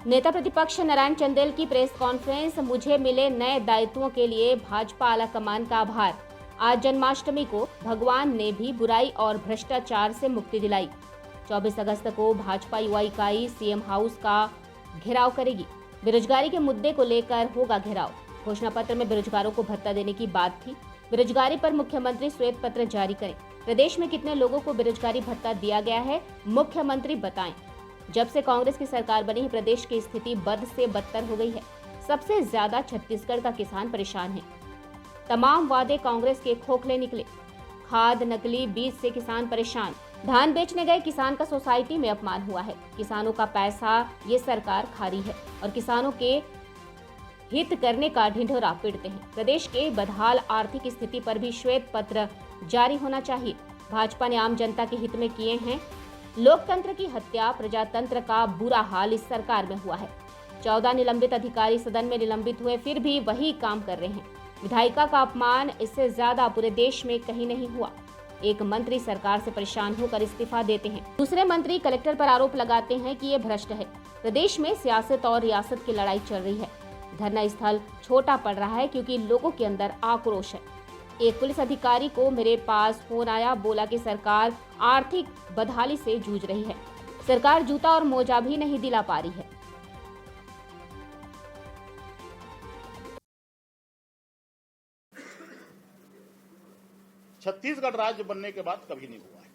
नेता प्रतिपक्ष नारायण चंदेल की प्रेस कॉन्फ्रेंस। मुझे मिले नए दायित्वों के लिए भाजपा आलाकमान का आभार। आज जन्माष्टमी को भगवान ने भी बुराई और भ्रष्टाचार से मुक्ति दिलाई। 24 अगस्त को भाजपा युवा इकाई सीएम हाउस का घेराव करेगी। बेरोजगारी के मुद्दे को लेकर होगा घेराव। घोषणा पत्र में बेरोजगारों को भत्ता देने की बात थी। बेरोजगारी पर मुख्यमंत्री श्वेत पत्र जारी करें। प्रदेश में कितने लोगों को बेरोजगारी भत्ता दिया गया है, मुख्यमंत्री बताएं। जब से कांग्रेस की सरकार बनी है, प्रदेश की स्थिति बद से बदतर हो गई है। सबसे ज्यादा छत्तीसगढ़ का किसान परेशान है। तमाम वादे कांग्रेस के खोखले निकले। खाद, नकली बीज से किसान परेशान। धान बेचने गए किसान का सोसाइटी में अपमान हुआ है। किसानों का पैसा ये सरकार खा रही है और किसानों के हित करने का ढिंढोरा पीटते हैं। प्रदेश के बदहाल आर्थिक स्थिति पर भी श्वेत पत्र जारी होना चाहिए। भाजपा ने आम जनता के हित में किए हैं। लोकतंत्र की हत्या, प्रजातंत्र का बुरा हाल इस सरकार में हुआ है। 14 निलंबित अधिकारी सदन में निलंबित हुए, फिर भी वही काम कर रहे हैं। विधायिका का अपमान इससे ज्यादा पूरे देश में कहीं नहीं हुआ। एक मंत्री सरकार से परेशान होकर इस्तीफा देते हैं, दूसरे मंत्री कलेक्टर पर आरोप लगाते हैं कि ये भ्रष्ट है। प्रदेश में सियासत और रियासत की लड़ाई चल रही है। धरना स्थल छोटा पड़ रहा है क्योंकि लोगों के अंदर आक्रोश है। एक पुलिस अधिकारी को मेरे पास फोन आया, बोला कि सरकार आर्थिक बदहाली से जूझ रही है। सरकार जूता और मोजा भी नहीं दिला पा रही है। छत्तीसगढ़ राज्य बनने के बाद कभी नहीं हुआ है।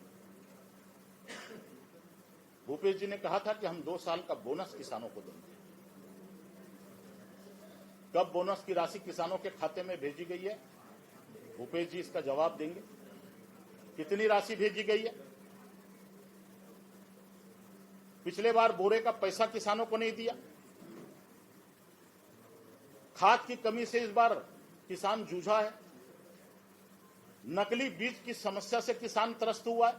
भूपेश जी ने कहा था कि हम 2 साल का बोनस किसानों को देंगे। कब बोनस की राशि किसानों के खाते में भेजी गई है, भूपेश जी इसका जवाब देंगे। कितनी राशि भेजी गई है? पिछले बार बोरे का पैसा किसानों को नहीं दिया। खाद की कमी से इस बार किसान जूझा है। नकली बीज की समस्या से किसान त्रस्त हुआ है।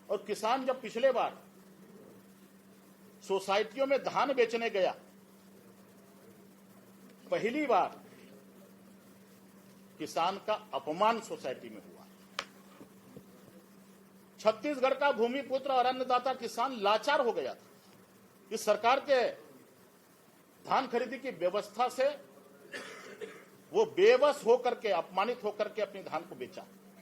और किसान जब पिछले बार सोसाइटियों में धान बेचने गया, पहली बार किसान का अपमान सोसाइटी में हुआ। छत्तीसगढ़ का भूमिपुत्र और अन्नदाता किसान लाचार हो गया था। इस सरकार के धान खरीदी की व्यवस्था से वो बेबस होकर के, अपमानित होकर के अपनी धान को बेचा।